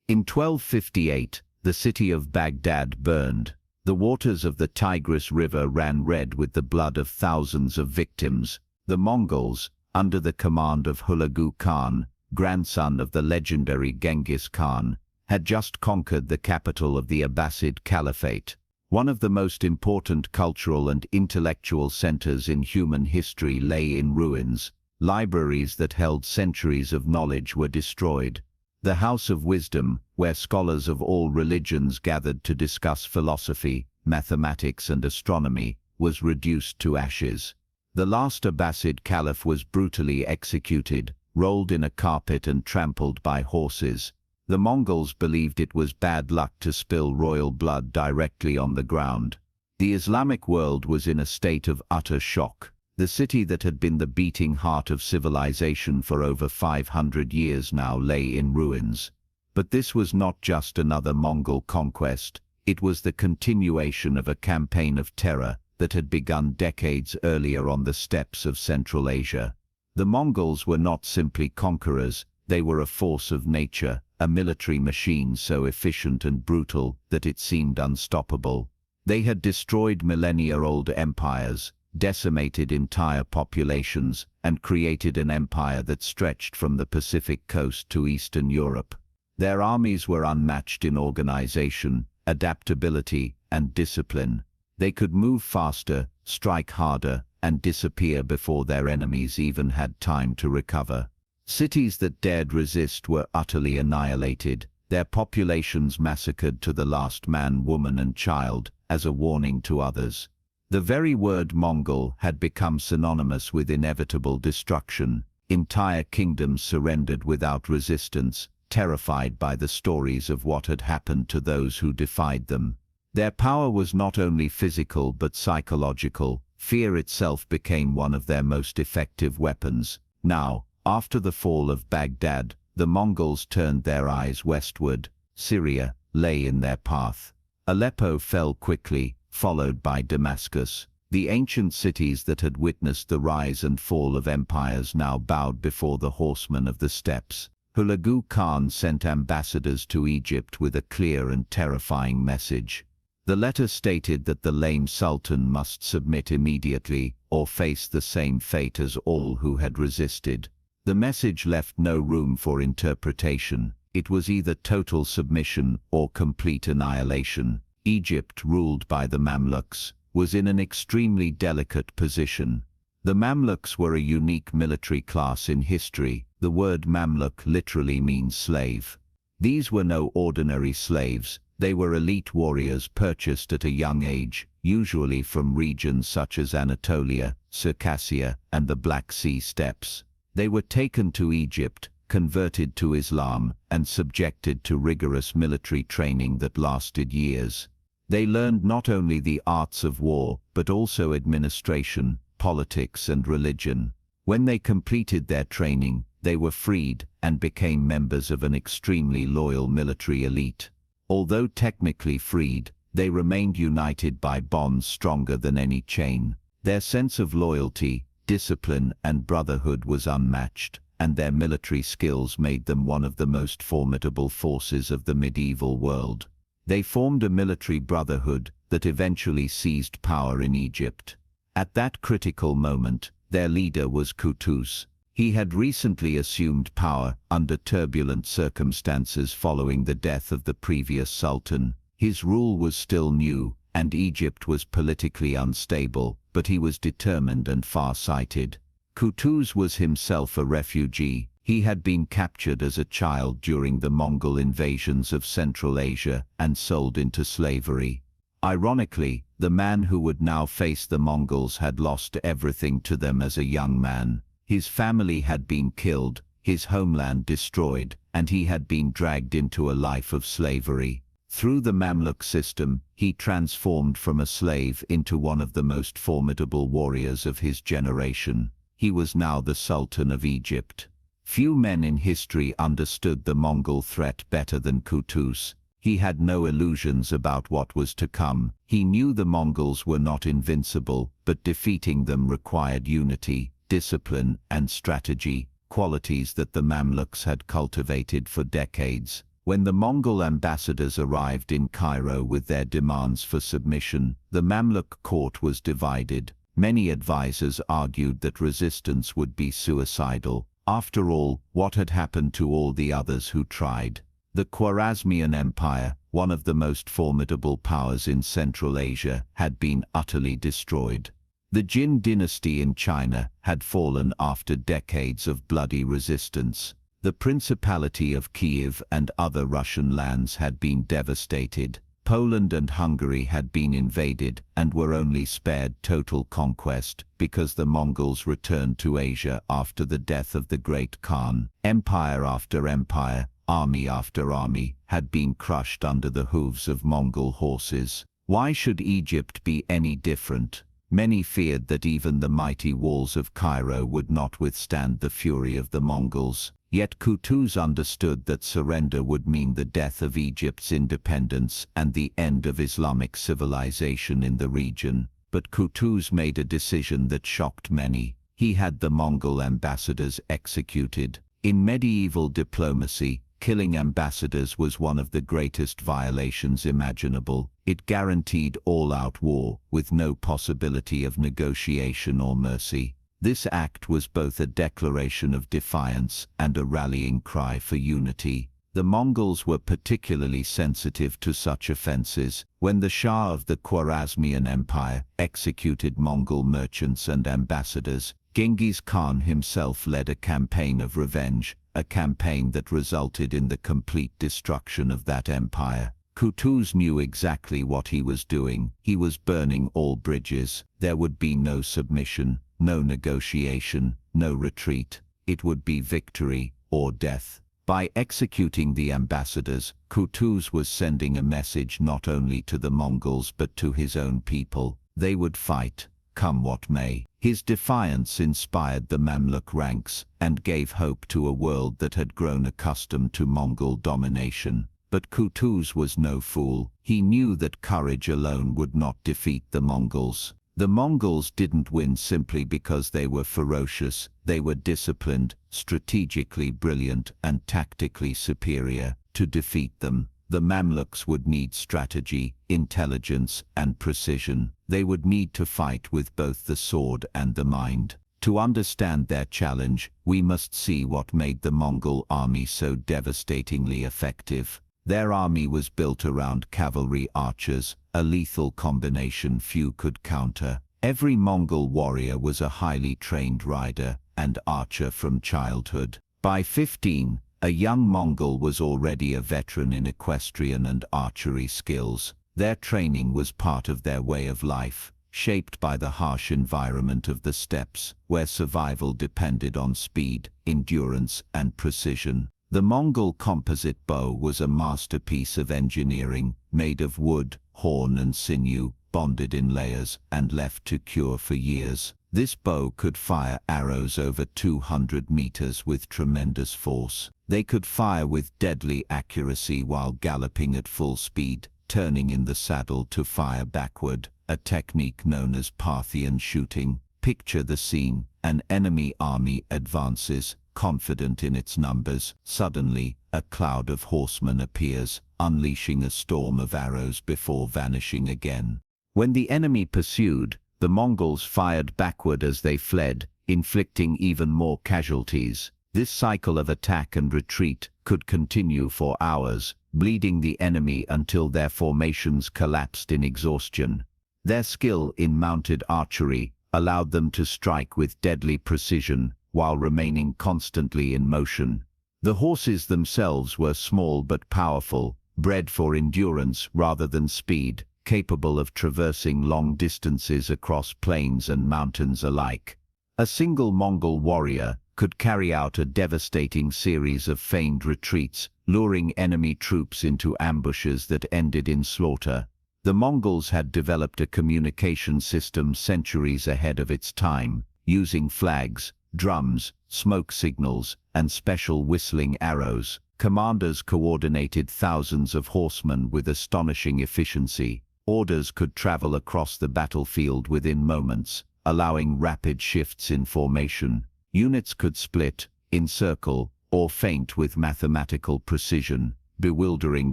In 1258, the city of Baghdad burned. The waters of the Tigris River ran red with the blood of thousands of victims. The Mongols, under the command of Hulagu Khan, grandson of the legendary Genghis Khan, had just conquered the capital of the Abbasid Caliphate. One of the most important cultural and intellectual centers in human history lay in ruins. Libraries that held centuries of knowledge were destroyed. The House of Wisdom, where scholars of all religions gathered to discuss philosophy, mathematics and astronomy, was reduced to ashes. The last Abbasid Caliph was brutally executed, rolled in a carpet and trampled by horses. The Mongols believed it was bad luck to spill royal blood directly on the ground. The Islamic world was in a state of utter shock. The city that had been the beating heart of civilization for over 500 years now lay in ruins. But this was not just another Mongol conquest. It was the continuation of a campaign of terror that had begun decades earlier on the steppes of Central Asia. The Mongols were not simply conquerors, they were a force of nature, a military machine so efficient and brutal that it seemed unstoppable. They had destroyed millennia-old empires, decimated entire populations, and created an empire that stretched from the Pacific coast to Eastern Europe. Their armies were unmatched in organization, adaptability, and discipline. They could move faster, strike harder, and disappear before their enemies even had time to recover. Cities that dared resist were utterly annihilated, their populations massacred to the last man, woman, and child, as a warning to others. The very word Mongol had become synonymous with inevitable destruction. Entire kingdoms surrendered without resistance, terrified by the stories of what had happened to those who defied them. Their power was not only physical but psychological. Fear itself became one of their most effective weapons. Now, after the fall of Baghdad, the Mongols turned their eyes westward. Syria lay in their path. Aleppo fell quickly, followed by Damascus. The ancient cities that had witnessed the rise and fall of empires now bowed before the horsemen of the steppes. Hulagu Khan sent ambassadors to Egypt with a clear and terrifying message. The letter stated that the lame sultan must submit immediately or face the same fate as all who had resisted. The message left no room for interpretation. It was either total submission or complete annihilation. Egypt, ruled by the Mamluks, was in an extremely delicate position. The Mamluks were a unique military class in history. The word Mamluk literally means slave. These were no ordinary slaves. They were elite warriors purchased at a young age, usually from regions such as Anatolia, Circassia, and the Black Sea steppes. They were taken to Egypt, converted to Islam, and subjected to rigorous military training that lasted years. They learned not only the arts of war, but also administration, politics, and religion. When they completed their training, they were freed and became members of an extremely loyal military elite. Although technically freed, they remained united by bonds stronger than any chain. Their sense of loyalty, discipline, and brotherhood was unmatched, and their military skills made them one of the most formidable forces of the medieval world. They formed a military brotherhood that eventually seized power in Egypt. At that critical moment, their leader was Qutuz. He had recently assumed power under turbulent circumstances following the death of the previous sultan. His rule was still new, and Egypt was politically unstable, but he was determined and far-sighted. Qutuz was himself a refugee. He had been captured as a child during the Mongol invasions of Central Asia and sold into slavery. Ironically, the man who would now face the Mongols had lost everything to them as a young man. His family had been killed, his homeland destroyed, and he had been dragged into a life of slavery. Through the Mamluk system, he transformed from a slave into one of the most formidable warriors of his generation. He was now the Sultan of Egypt. Few men in history understood the Mongol threat better than Qutuz. He had no illusions about what was to come. He knew the Mongols were not invincible, but defeating them required unity, discipline, and strategy, qualities that the Mamluks had cultivated for decades. When the Mongol ambassadors arrived in Cairo with their demands for submission, the Mamluk court was divided. Many advisors argued that resistance would be suicidal. After all, what had happened to all the others who tried? The Khwarezmian Empire, one of the most formidable powers in Central Asia, had been utterly destroyed. The Jin dynasty in China had fallen after decades of bloody resistance. The Principality of Kiev and other Russian lands had been devastated. Poland and Hungary had been invaded and were only spared total conquest because the Mongols returned to Asia after the death of the Great Khan. Empire after empire, army after army, had been crushed under the hooves of Mongol horses. Why should Egypt be any different? Many feared that even the mighty walls of Cairo would not withstand the fury of the Mongols. Yet Qutuz understood that surrender would mean the death of Egypt's independence and the end of Islamic civilization in the region. But Qutuz made a decision that shocked many. He had the Mongol ambassadors executed. In medieval diplomacy, killing ambassadors was one of the greatest violations imaginable. It guaranteed all-out war, with no possibility of negotiation or mercy. This act was both a declaration of defiance and a rallying cry for unity. The Mongols were particularly sensitive to such offenses. When the Shah of the Khwarezmian Empire executed Mongol merchants and ambassadors, Genghis Khan himself led a campaign of revenge, a campaign that resulted in the complete destruction of that empire. Qutuz knew exactly what he was doing. He was burning all bridges. There would be no submission, no negotiation, no retreat. It would be victory or death. By executing the ambassadors, Qutuz was sending a message not only to the Mongols but to his own people. They would fight, come what may. His defiance inspired the Mamluk ranks and gave hope to a world that had grown accustomed to Mongol domination. But Qutuz was no fool. He knew that courage alone would not defeat the Mongols. The Mongols didn't win simply because they were ferocious. They were disciplined, strategically brilliant, and tactically superior. To defeat them, the Mamluks would need strategy, intelligence, and precision. They would need to fight with both the sword and the mind. To understand their challenge, we must see what made the Mongol army so devastatingly effective. Their army was built around cavalry archers, a lethal combination few could counter. Every Mongol warrior was a highly trained rider and archer from childhood. By 15, a young Mongol was already a veteran in equestrian and archery skills. Their training was part of their way of life, shaped by the harsh environment of the steppes, where survival depended on speed, endurance, and precision. The Mongol composite bow was a masterpiece of engineering, made of wood, horn and sinew, bonded in layers, and left to cure for years. This bow could fire arrows over 200 meters with tremendous force. They could fire with deadly accuracy while galloping at full speed, turning in the saddle to fire backward, a technique known as Parthian shooting. Picture the scene: an enemy army advances, confident in its numbers. Suddenly, a cloud of horsemen appears, unleashing a storm of arrows before vanishing again. When the enemy pursued, the Mongols fired backward as they fled, inflicting even more casualties. This cycle of attack and retreat could continue for hours, bleeding the enemy until their formations collapsed in exhaustion. Their skill in mounted archery allowed them to strike with deadly precision while remaining constantly in motion. The horses themselves were small but powerful, bred for endurance rather than speed, capable of traversing long distances across plains and mountains alike. A single Mongol warrior could carry out a devastating series of feigned retreats, luring enemy troops into ambushes that ended in slaughter. The Mongols had developed a communication system centuries ahead of its time, using flags, drums, smoke signals, and special whistling arrows. Commanders coordinated thousands of horsemen with astonishing efficiency. Orders could travel across the battlefield within moments, allowing rapid shifts in formation. Units could split, encircle, or feint with mathematical precision. bewildering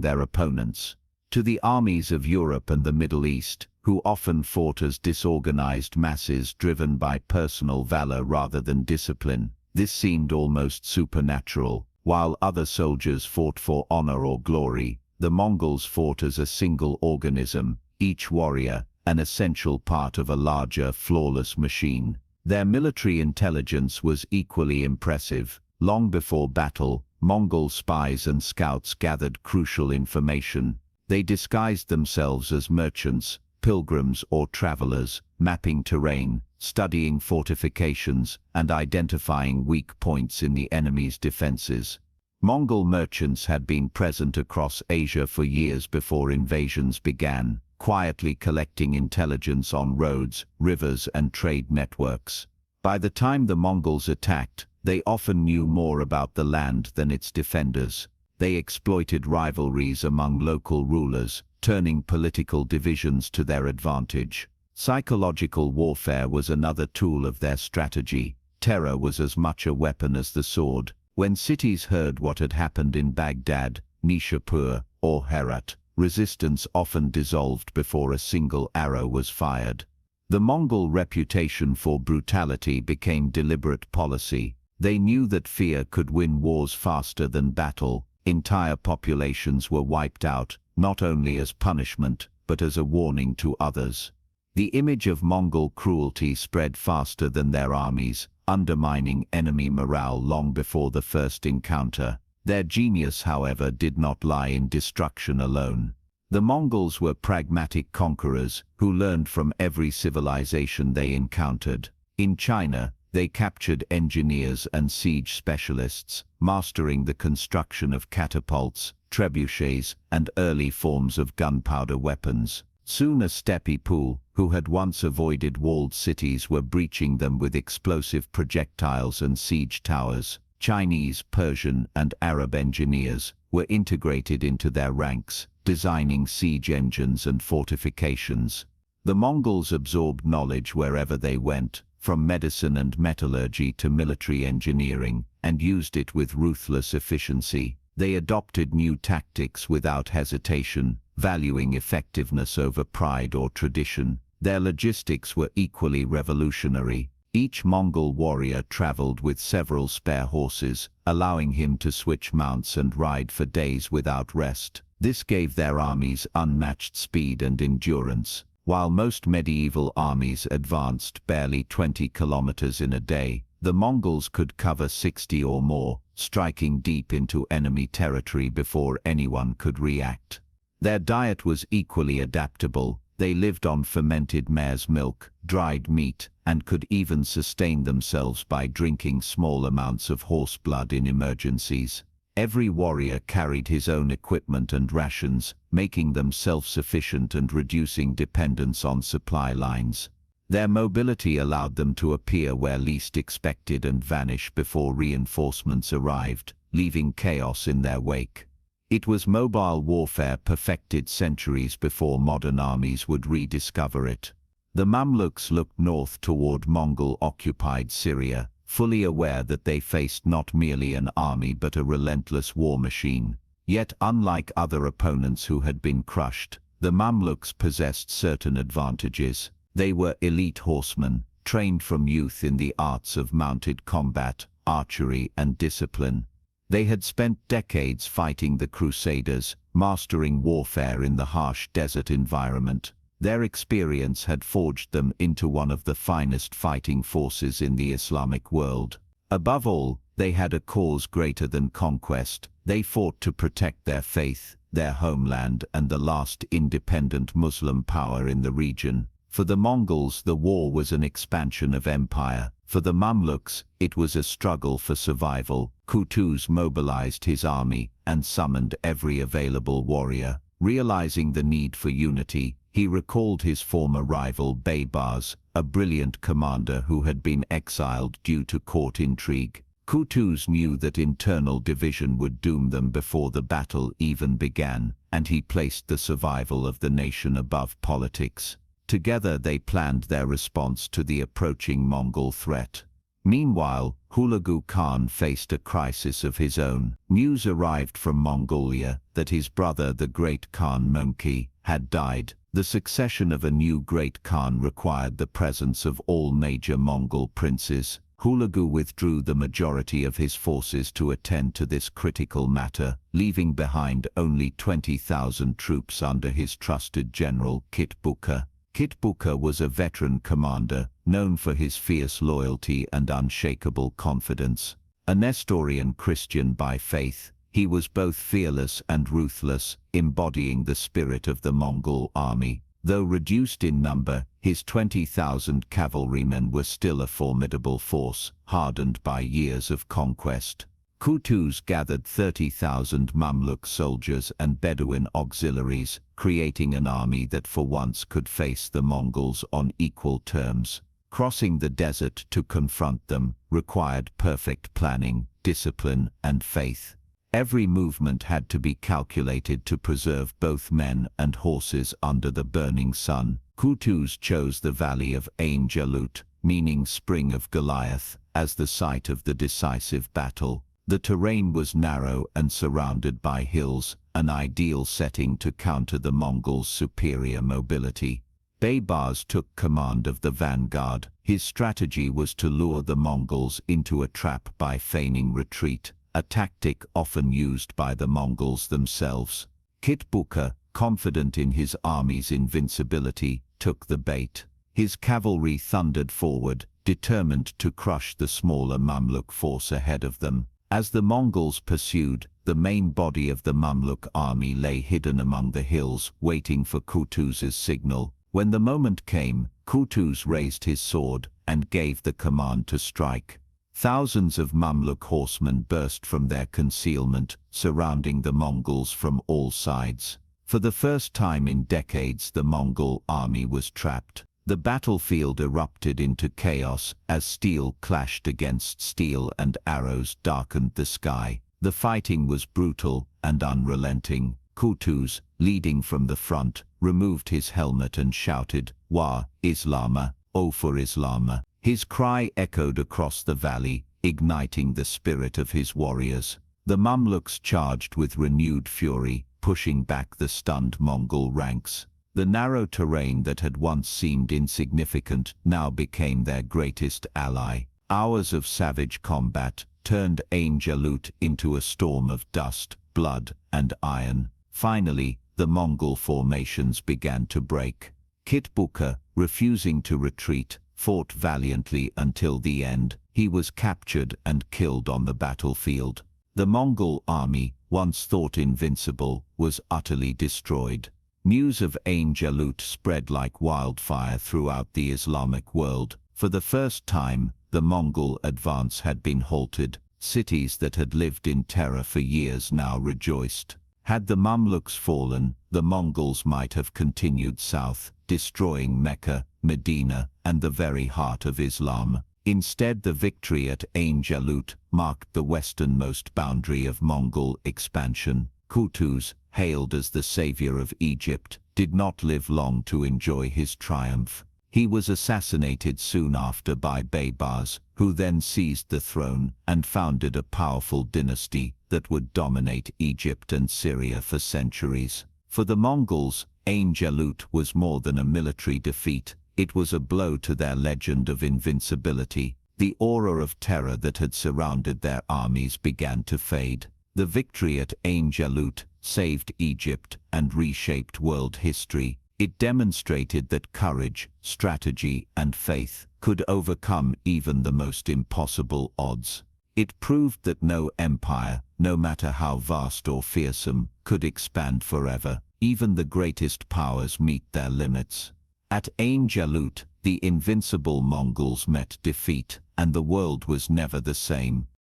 their opponents. To the armies of Europe and the Middle East, who often fought as disorganized masses driven by personal valor rather than discipline, this seemed almost supernatural. While other soldiers fought for honor or glory, the Mongols fought as a single organism, each warrior an essential part of a larger, flawless machine. Their military intelligence was equally impressive. Long before battle, Mongol spies and scouts gathered crucial information. They disguised themselves as merchants, pilgrims or travelers, mapping terrain, studying fortifications, and identifying weak points in the enemy's defenses. Mongol merchants had been present across Asia for years before invasions began, quietly collecting intelligence on roads, rivers, and trade networks. By the time the Mongols attacked, they often knew more about the land than its defenders. They exploited rivalries among local rulers, turning political divisions to their advantage. Psychological warfare was another tool of their strategy. Terror was as much a weapon as the sword. When cities heard what had happened in Baghdad, Nishapur, or Herat, resistance often dissolved before a single arrow was fired. The Mongol reputation for brutality became deliberate policy. They knew that fear could win wars faster than battle. Entire populations were wiped out, not only as punishment, but as a warning to others. The image of Mongol cruelty spread faster than their armies, undermining enemy morale long before the first encounter. Their genius, however, did not lie in destruction alone. The Mongols were pragmatic conquerors who learned from every civilization they encountered. In China, they captured engineers and siege specialists, mastering the construction of catapults, trebuchets, and early forms of gunpowder weapons. Soon a steppe pool, who had once avoided walled cities, were breaching them with explosive projectiles and siege towers. Chinese, Persian, and Arab engineers were integrated into their ranks, designing siege engines and fortifications. The Mongols absorbed knowledge wherever they went, from medicine and metallurgy to military engineering, and used it with ruthless efficiency. They adopted new tactics without hesitation, valuing effectiveness over pride or tradition. Their logistics were equally revolutionary. Each Mongol warrior traveled with several spare horses, allowing him to switch mounts and ride for days without rest. This gave their armies unmatched speed and endurance. While most medieval armies advanced barely 20 kilometers in a day, the Mongols could cover 60 or more, striking deep into enemy territory before anyone could react. Their diet was equally adaptable. They lived on fermented mare's milk, dried meat, and could even sustain themselves by drinking small amounts of horse blood in emergencies. Every warrior carried his own equipment and rations, making them self-sufficient and reducing dependence on supply lines. Their mobility allowed them to appear where least expected and vanish before reinforcements arrived, leaving chaos in their wake. It was mobile warfare perfected centuries before modern armies would rediscover it. The Mamluks looked north toward Mongol-occupied Syria, fully aware that they faced not merely an army but a relentless war machine. Yet, unlike other opponents who had been crushed, the Mamluks possessed certain advantages. They were elite horsemen, trained from youth in the arts of mounted combat, archery, and discipline. They had spent decades fighting the Crusaders, mastering warfare in the harsh desert environment. Their experience had forged them into one of the finest fighting forces in the Islamic world. Above all, they had a cause greater than conquest. They fought to protect their faith, their homeland, and the last independent Muslim power in the region. For the Mongols, the war was an expansion of empire. For the Mamluks, it was a struggle for survival. Qutuz mobilized his army and summoned every available warrior. Realizing the need for unity, he recalled his former rival Baibars, a brilliant commander who had been exiled due to court intrigue. Qutuz knew that internal division would doom them before the battle even began, and he placed the survival of the nation above politics. Together they planned their response to the approaching Mongol threat. Meanwhile, Hulagu Khan faced a crisis of his own. News arrived from Mongolia that his brother, the great Khan Mongol, had died. The succession of a new great Khan required the presence of all major Mongol princes. Hulagu withdrew the majority of his forces to attend to this critical matter, leaving behind only 20,000 troops under his trusted general Kitbuka. Kitbuka was a veteran commander, known for his fierce loyalty and unshakable confidence. A Nestorian Christian by faith, he was both fearless and ruthless, embodying the spirit of the Mongol army. Though reduced in number, his 20,000 cavalrymen were still a formidable force, hardened by years of conquest. Qutuz gathered 30,000 Mamluk soldiers and Bedouin auxiliaries, creating an army that for once could face the Mongols on equal terms. Crossing the desert to confront them required perfect planning, discipline, and faith. Every movement had to be calculated to preserve both men and horses under the burning sun. Qutuz chose the valley of Ain Jalut, meaning Spring of Goliath, as the site of the decisive battle. The terrain was narrow and surrounded by hills, an ideal setting to counter the Mongols' superior mobility. Baibars took command of the vanguard. His strategy was to lure the Mongols into a trap by feigning retreat, a tactic often used by the Mongols themselves. Kitbuka, confident in his army's invincibility, took the bait. His cavalry thundered forward, determined to crush the smaller Mamluk force ahead of them. As the Mongols pursued, the main body of the Mamluk army lay hidden among the hills, waiting for Qutuz's signal. When the moment came, Qutuz raised his sword and gave the command to strike. Thousands of Mamluk horsemen burst from their concealment, surrounding the Mongols from all sides. For the first time in decades, the Mongol army was trapped. The battlefield erupted into chaos as steel clashed against steel and arrows darkened the sky. The fighting was brutal and unrelenting. Qutuz, leading from the front, removed his helmet and shouted, "Wa Islama, O for Islama." His cry echoed across the valley, igniting the spirit of his warriors. The Mamluks charged with renewed fury, pushing back the stunned Mongol ranks. The narrow terrain that had once seemed insignificant now became their greatest ally. Hours of savage combat turned Ain Jalut into a storm of dust, blood, and iron. Finally, the Mongol formations began to break. Kitbuka, refusing to retreat, fought valiantly until the end. He was captured and killed on the battlefield. The Mongol army, once thought invincible, was utterly destroyed. News of Ain Jalut spread like wildfire throughout the Islamic world. For the first time, the Mongol advance had been halted. Cities that had lived in terror for years now rejoiced. Had the Mamluks fallen, the Mongols might have continued south, destroying Mecca, Medina, and the very heart of Islam. Instead, the victory at Ain Jalut marked the westernmost boundary of Mongol expansion. Qutuz, hailed as the savior of Egypt, did not live long to enjoy his triumph. He was assassinated soon after by Baibars, who then seized the throne and founded a powerful dynasty that would dominate Egypt and Syria for centuries. For the Mongols, Ain Jalut was more than a military defeat. It was a blow to their legend of invincibility. The aura of terror that had surrounded their armies began to fade. The victory at Ain Jalut saved Egypt and reshaped world history. It demonstrated that courage, strategy, and faith could overcome even the most impossible odds. It proved that no empire, no matter how vast or fearsome, could expand forever. Even the greatest powers meet their limits. At Ain Jalut, the invincible Mongols met defeat, and the world was never the same.